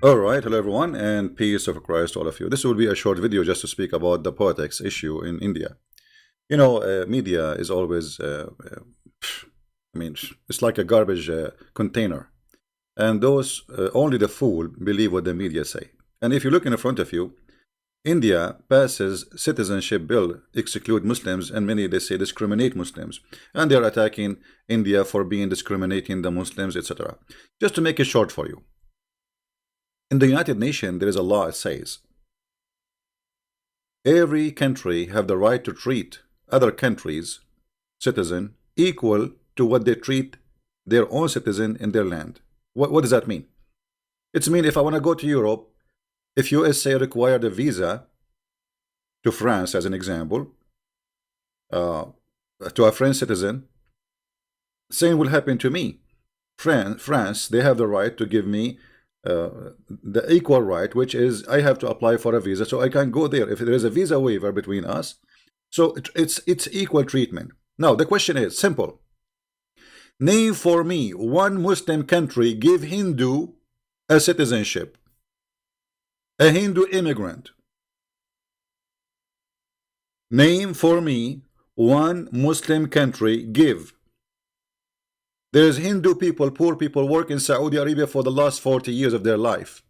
All right, hello everyone, and peace of Christ to all of you. This will be a short video just to speak about the politics issue in India. Media is always, I mean, it's like a garbage container, and those only the fool believe what the media say. And if you look in front of you, India passes citizenship bill, exclude Muslims, and many they say discriminate Muslims, and they are attacking India for being discriminating the Muslims, etc. Just to make it short for you. In the United Nations, there is a law that says every country have the right to treat other countries' citizen equal to what they treat their own citizen in their land. What does that mean? It's mean if I want to go to Europe, if USA required a visa to France, as an example, to a French citizen, same will happen to me. France, they have the right to give me the equal right, which is I have to apply for a visa so I can go there if there is a visa waiver between us. So it's equal treatment. Now the question is simple. Name for me one Muslim country give Hindu a citizenship, a Hindu immigrant. Name for me one Muslim country give. There's Hindu people, poor people, work in Saudi Arabia for the last 40 years of their life.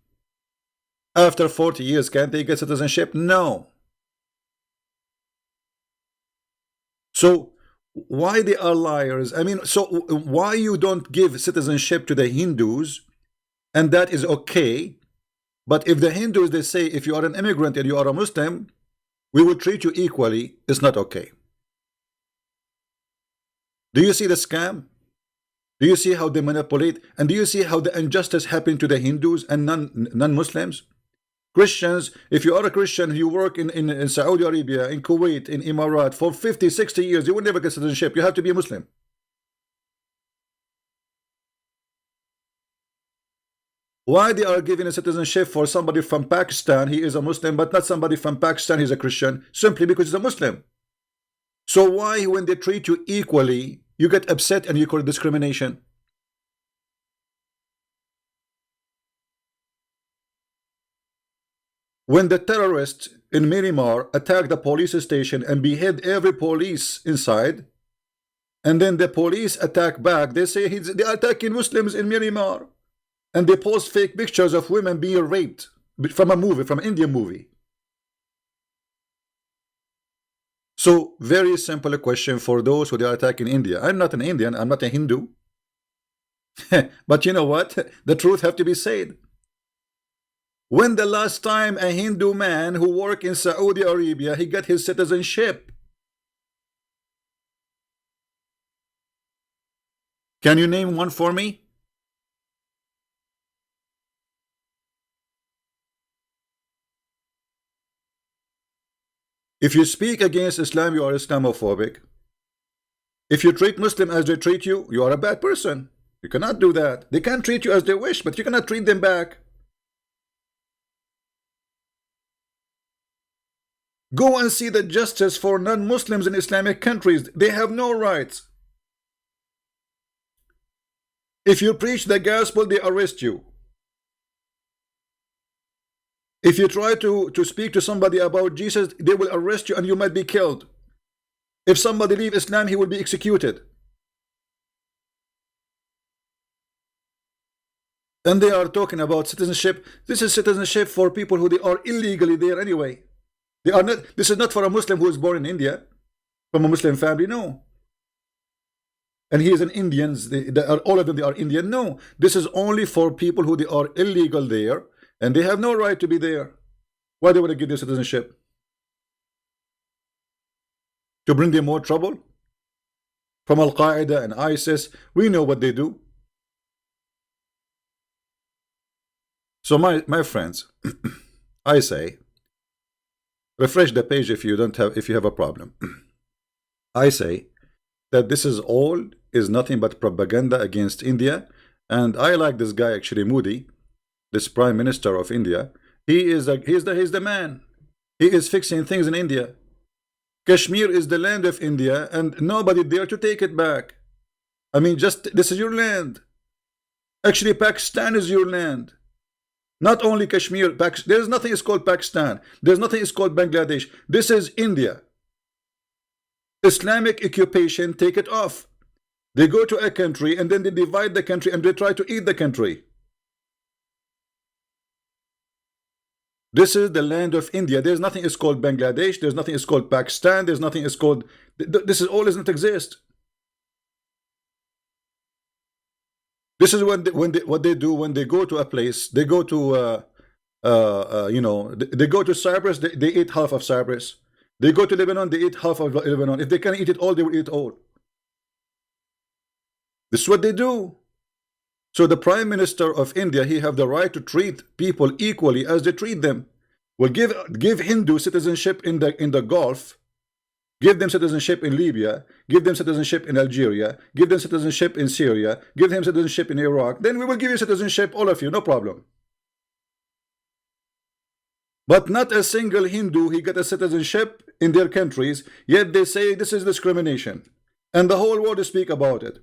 After 40 years, can't they get citizenship? No. So why they are liars? I mean, so why you don't give citizenship to the Hindus, and that is okay, but if the Hindus, they say, if you are an immigrant and you are a Muslim, we will treat you equally, it's not okay. Do you see the scam? Do you see how they manipulate? And do you see how the injustice happened to the Hindus and non-Muslims? Christians, if you are a Christian, you work in Saudi Arabia, in Kuwait, in Emirat for 50, 60 years, you will never get citizenship. You have to be a Muslim. Why they are giving a citizenship for somebody from Pakistan, he is a Muslim, but not somebody from Pakistan, he's a Christian, simply because he's a Muslim. So why, when they treat you equally, you get upset and you call it discrimination? When the terrorists in Myanmar attack the police station and behead every police inside, and then the police attack back, they say they are attacking Muslims in Myanmar, and they post fake pictures of women being raped from a movie, from an Indian movie. So, very simple question for those who are attacking India. I'm not an Indian, I'm not a Hindu. But you know what? The truth have to be said. When the last time a Hindu man who worked in Saudi Arabia, he got his citizenship? Can you name one for me? If you speak against Islam, you are Islamophobic. If you treat Muslim as they treat you, you are a bad person. You cannot do that. They can treat you as they wish, but you cannot treat them back. Go and see the justice for non-Muslims in Islamic countries. They have no rights. If you preach the gospel, they arrest you. If you try to speak to somebody about Jesus, they will arrest you and you might be killed. If somebody leaves Islam, he will be executed. And they are talking about citizenship. This is citizenship for people who they are illegally there anyway. They are not. This is not for a Muslim who is born in India, from a Muslim family. No. And he is an Indian. All of them, they are Indian. No. This is only for people who they are illegal there, and they have no right to be there. Why they want to give their citizenship? To bring them more trouble? From Al-Qaeda and ISIS, we know what they do. So my friends, I say, refresh the page if you have a problem. I say that this is nothing but propaganda against India, and I like this guy actually, Modi, this Prime Minister of India. He's the man. He is fixing things in India. Kashmir is the land of India, and nobody dare to take it back. I mean, just this is your land. Actually, Pakistan is your land. Not only Kashmir, there's nothing is called Pakistan. There's nothing is called Bangladesh. This is India. Islamic occupation, take it off. They go to a country and then they divide the country and they try to eat the country. This is the land of India. There's nothing is called Bangladesh. There's nothing is called Pakistan. There's nothing is called. This is all does not exist. This is what they do when they go to a place. They go to they go to Cyprus. They eat half of Cyprus. They go to Lebanon. They eat half of Lebanon. If they can eat it all, they will eat all. This is what they do. So the Prime Minister of India, he have the right to treat people equally as they treat them. Well, give Hindu citizenship in the Gulf, give them citizenship in Libya, give them citizenship in Algeria, give them citizenship in Syria, give them citizenship in Iraq. Then we will give you citizenship, all of you, no problem. But not a single Hindu, he got a citizenship in their countries, yet they say this is discrimination. And the whole world speak about it.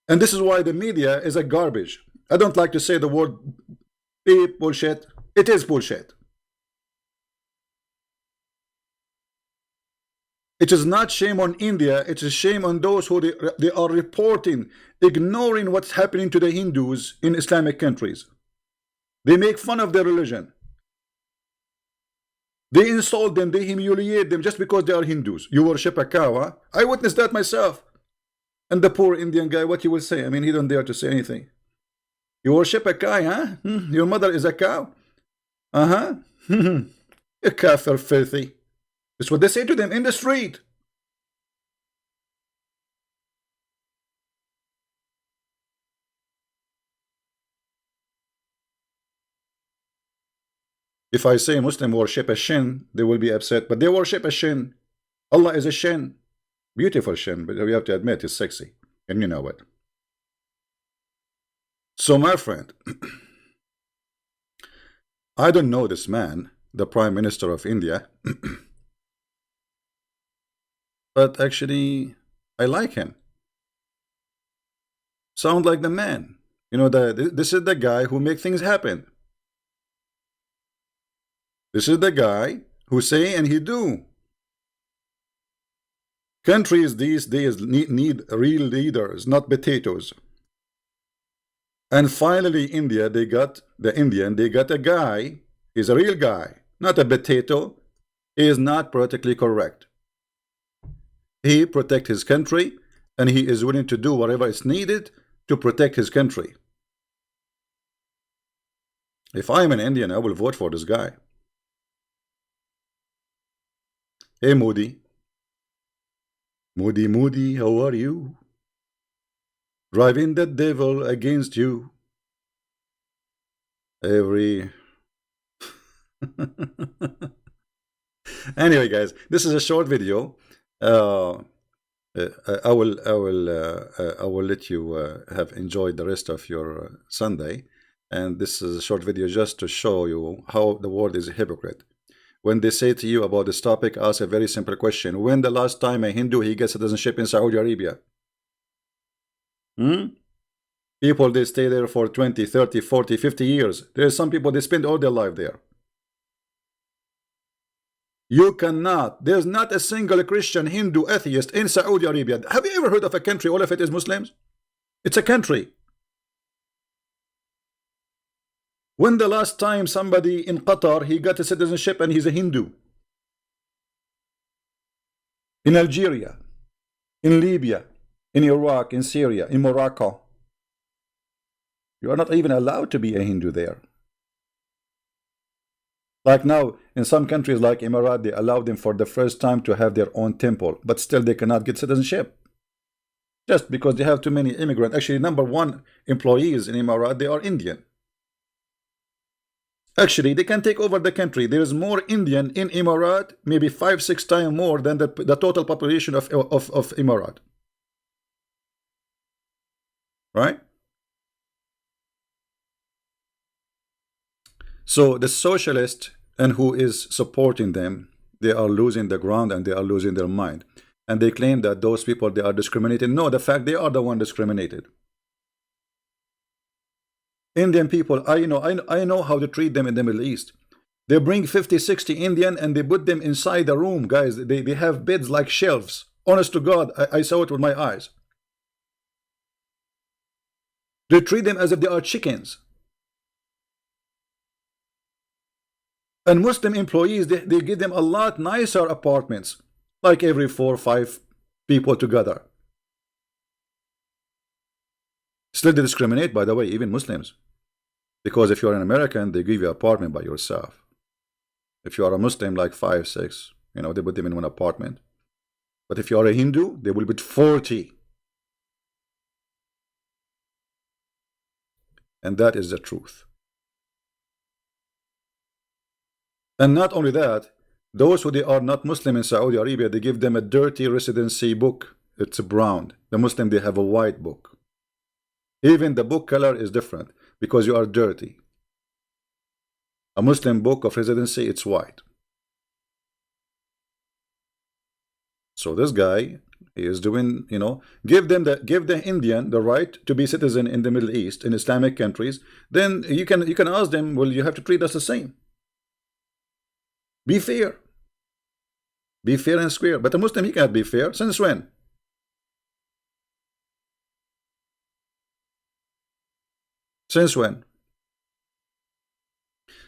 And this is why the media is a garbage. I don't like to say the word beep, bullshit. It is bullshit. It is not shame on India. It is shame on those who they are reporting, ignoring what's happening to the Hindus in Islamic countries. They make fun of their religion. They insult them. They humiliate them just because they are Hindus. You worship a cow, huh? I witnessed that myself. And the poor Indian guy, what he will say? I mean, he don't dare to say anything. You worship a cow, huh? Your mother is a cow? Uh-huh. A kafir, filthy. That's what they say to them in the street. If I say Muslim worship a shin, they will be upset. But they worship a shin. Allah is a shin. Beautiful shin, but we have to admit it's sexy. And you know it. So my friend, I don't know this man, the Prime Minister of India. But actually, I like him. Sound like the man. You know, this is the guy who make things happen. This is the guy who say and he do. Countries these days need real leaders, not potatoes. And finally, India, they got a guy. He's a real guy, not a potato. He is not politically correct. He protect his country, and he is willing to do whatever is needed to protect his country. If I'm an Indian, I will vote for this guy. Hey, Modi. Modi, how are you? Driving the devil against you. Anyway, guys, this is a short video. I will let you have enjoyed the rest of your Sunday. And this is a short video just to show you how the world is a hypocrite. When they say to you about this topic, ask a very simple question. When the last time a Hindu he gets citizenship in Saudi Arabia? People, they stay there for 20, 30, 40, 50 years. There's some people, they spend all their life there. You cannot. There's not a single Christian, Hindu, atheist in Saudi Arabia. Have you ever heard of a country, all of it is Muslims? It's a country. When the last time somebody in Qatar, he got a citizenship and he's a Hindu? In Algeria, in Libya, in Iraq, in Syria, in Morocco. You are not even allowed to be a Hindu there. Like now, in some countries like Emirates, they allow them for the first time to have their own temple, but still they cannot get citizenship. Just because they have too many immigrants. Actually, #1 employees in Emirates, they are Indian. Actually, they can take over the country. There is more Indian in Emirates, maybe 5-6 times more than the total population of Emirates. Right? So the socialist and who is supporting them, they are losing the ground and they are losing their mind. And they claim that those people, they are discriminated. No, the fact they are the one discriminated. Indian people, I know how to treat them in the Middle East. They bring 50, 60 Indian and they put them inside the room, guys. They have beds like shelves. Honest to God, I saw it with my eyes. They treat them as if they are chickens. And Muslim employees, they give them a lot nicer apartments, like every 4 or 5 people together. Still they discriminate, by the way, even Muslims. Because if you're an American, they give you an apartment by yourself. If you are a Muslim, like 5, 6, they put them in one apartment. But if you are a Hindu, they will put 40. And that is the truth. And not only that, those who they are not Muslim in Saudi Arabia, they give them a dirty residency book. It's brown. The Muslim, they have a white book. Even the book color is different because you are dirty. A Muslim book of residency, it's white. So this guy, he is doing, give the Indian the right to be citizen in the Middle East, in Islamic countries. Then you can ask them, well, you have to treat us the same. Be fair. Be fair and square. But a Muslim, he cannot be fair. Since when? Since when?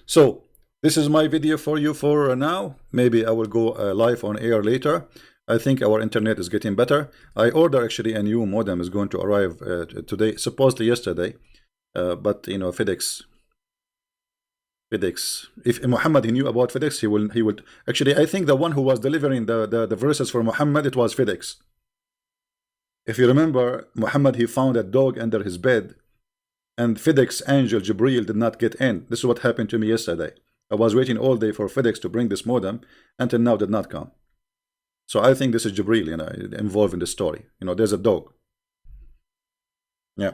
So this is my video for you for now. Maybe I will go live on air later. I think our internet is getting better. I order actually a new modem is going to arrive today, supposedly yesterday, but FedEx. If Muhammad he knew about FedEx, he would actually. I think the one who was delivering the verses for Muhammad, it was FedEx. If you remember, Muhammad he found a dog under his bed, and FedEx angel Jibril did not get in. This is what happened to me yesterday. I was waiting all day for FedEx to bring this modem, until now did not come. So I think this is Jibril, involved in the story. There's a dog. Yeah.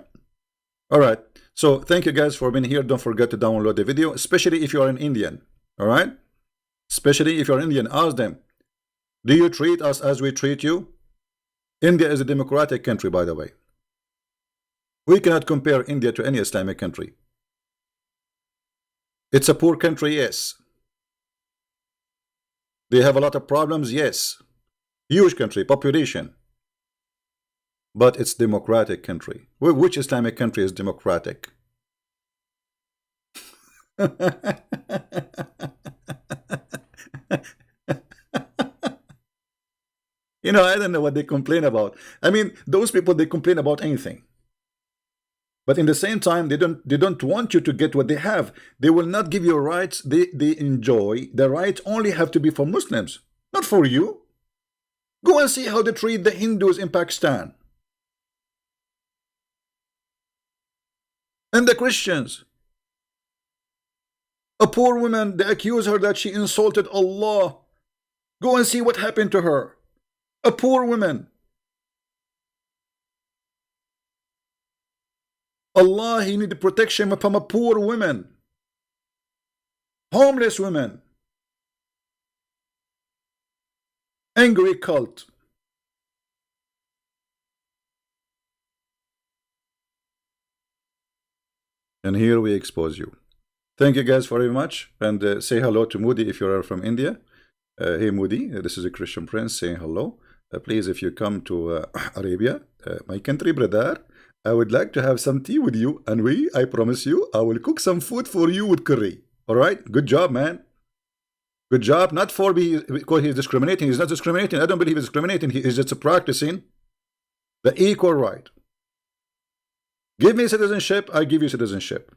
All right. So thank you guys for being here. Don't forget to download the video, especially if you are an Indian. All right. Especially if you're an Indian, ask them, do you treat us as we treat you? India is a democratic country, by the way. We cannot compare India to any Islamic country. It's a poor country, yes. They have a lot of problems, yes. Huge country, population. But it's democratic country. Which Islamic country is democratic? I don't know what they complain about. I mean, those people, they complain about anything. But in the same time, they don't want you to get what they have. They will not give you rights they enjoy. The rights only have to be for Muslims, not for you. Go and see how they treat the Hindus in Pakistan. And the Christians. A poor woman, they accuse her that she insulted Allah. Go and see what happened to her. A poor woman. Allah, he needed protection from a poor woman. Homeless women. Angry cult. And here we expose you. Thank you guys very much. And say hello to Moody if you are from India. Hey Moody, this is a Christian prince saying hello. Please, if you come to Arabia, my country, brother, I would like to have some tea with you. And I promise you, I will cook some food for you with curry. All right? Good job, man. Good job. Not for because he's discriminating. He's not discriminating. I don't believe he's discriminating. He is just practicing the equal right. Give me citizenship, I give you citizenship.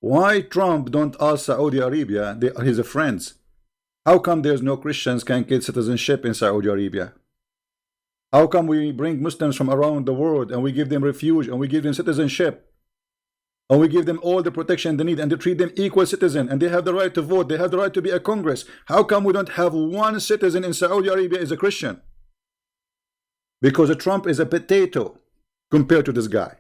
Why Trump don't ask Saudi Arabia? They are his friends. How come there's no Christians can get citizenship in Saudi Arabia? How come we bring Muslims from around the world and we give them refuge and we give them citizenship? And we give them all the protection they need and they treat them equal citizen and they have the right to vote, they have the right to be a Congress. How come we don't have one citizen in Saudi Arabia is a Christian? Because Trump is a potato compared to this guy.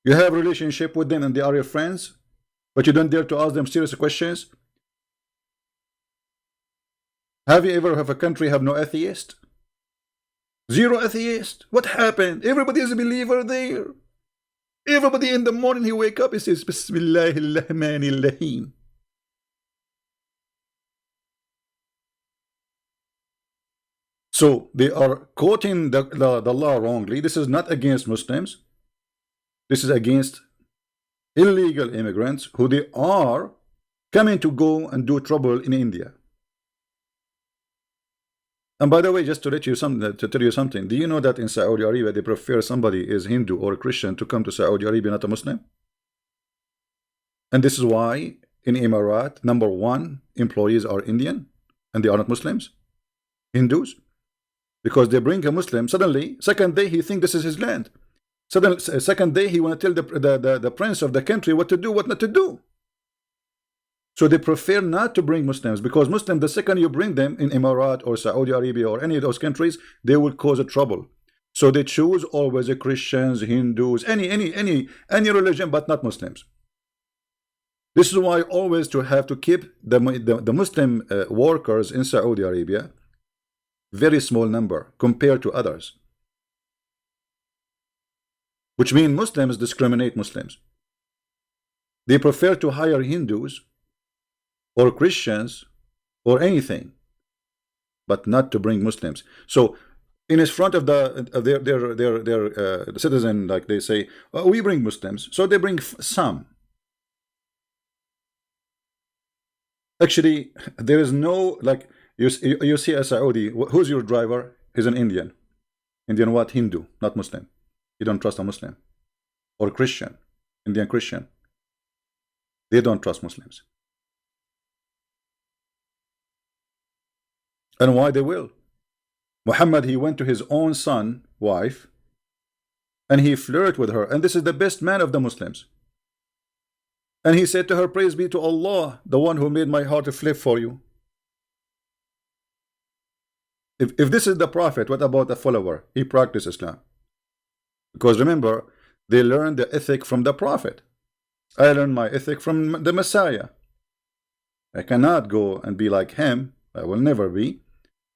You have a relationship with them and they are your friends. but you don't dare to ask them serious questions. Have you ever have a country have no atheist? Zero atheist? What happened? Everybody is a believer there. Everybody in the morning he wake up, he says Bismillahirrahmanirrahim. So they are quoting the law wrongly. This is not against Muslims. This is against illegal immigrants who they are coming to go and do trouble in India. And by the way, just to tell you something, do you know that in Saudi Arabia they prefer somebody is Hindu or Christian to come to Saudi Arabia, not a Muslim? And this is why in Emirat, #1 employees are Indian and they are not Muslims, Hindus, because they bring a Muslim. Suddenly, second day he think this is his land. Suddenly, second day he want to tell the prince of the country what to do, what not to do. So they prefer not to bring Muslims, because Muslims, the second you bring them in Emirat or Saudi Arabia or any of those countries, they will cause a trouble. So they choose always a Christians, Hindus, any religion, but not Muslims. This is why always to have to keep the Muslim workers in Saudi Arabia very small number compared to others, which means Muslims discriminate Muslims. They prefer to hire Hindus or Christians or anything, but not to bring Muslims. So in front of their citizen, like they say, oh, we bring Muslims, so they bring some. Actually, there is no, like, you see a Saudi, who's your driver? He's an Indian. Indian what? Hindu, not Muslim. You don't trust a Muslim. Or Christian, Indian Christian. They don't trust Muslims. And why they will? Muhammad, he went to his own son, wife, and he flirted with her. And this is the best man of the Muslims. And he said to her, praise be to Allah, the one who made my heart to flip for you. If this is the Prophet, what about a follower? He practiced Islam. Because remember, they learned the ethic from the Prophet. I learned my ethic from the Messiah. I cannot go and be like him. I will never be.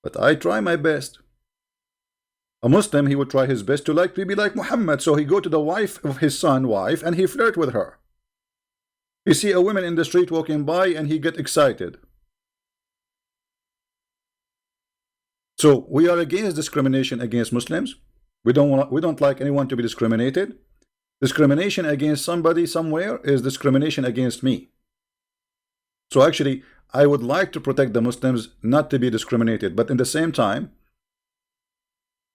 But I try my best. A Muslim, he would try his best to be like Muhammad. So he go to the wife of his son, wife, and he flirt with her. You see a woman in the street walking by and he get excited. So we are against discrimination against Muslims. We don't like anyone to be discriminated. Discrimination against somebody somewhere is discrimination against me. So actually, I would like to protect the Muslims not to be discriminated, but in the same time,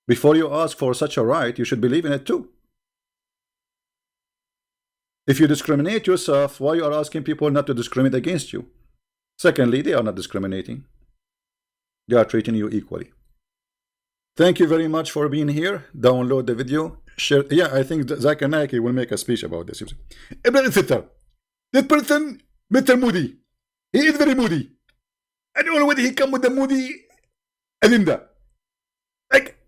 before you ask for such a right, you should believe in it too. If you discriminate yourself, why you are asking people not to discriminate against you? Secondly, they are not discriminating. They are treating you equally. Thank you very much for being here. Download the video. Share. Yeah, I think Zakir Naik will make a speech about this. That person, Mr. Moody, he is very moody. And already he come with the moody agenda. Like,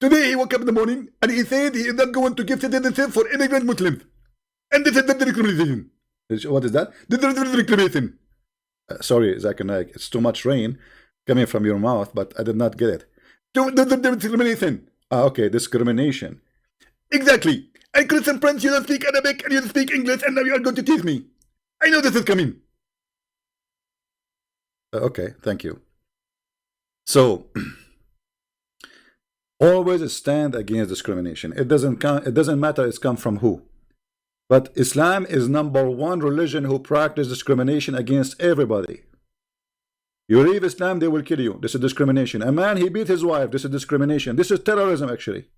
today he woke up in the morning and he said he is not going to give citizenship for immigrant Muslims. And this is the discrimination. What is that? The discrimination. Sorry, Zakir Naik, it's too much rain coming from your mouth, but I did not get it. The discrimination. Okay, discrimination. Exactly. And Christian friends, you don't speak Arabic and you don't speak English, and now you are going to tease me. I know this is coming. Okay, thank you. So, always stand against discrimination. It doesn't matter it's come from who. But Islam is #1 religion who practice discrimination against everybody. You leave Islam, they will kill you. This is discrimination. A man, he beat his wife. This is discrimination. This is terrorism, actually.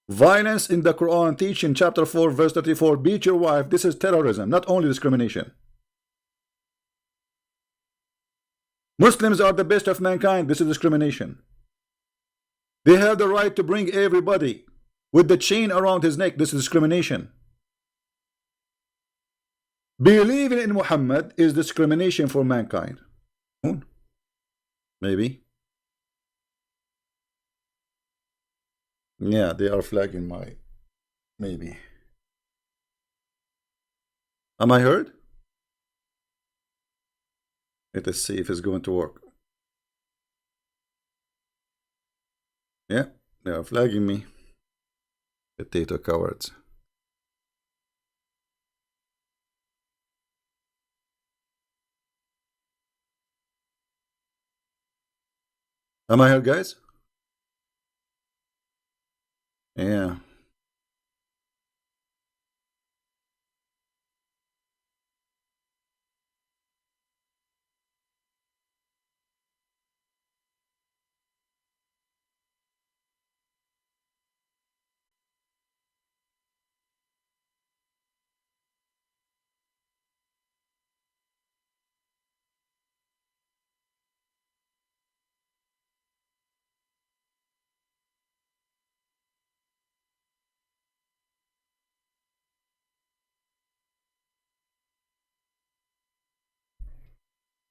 Violence in the Quran, teaching chapter 4, verse 34, beat your wife. This is terrorism, not only discrimination. Muslims are the best of mankind. This is discrimination. They have the right to bring everybody with the chain around his neck. This is discrimination. Believing in Muhammad is discrimination for mankind. Maybe. Yeah, they are flagging my maybe. Am I heard? Let us see if it's going to work. Yeah, they are flagging me. Potato cowards. Am I here, guys? Yeah.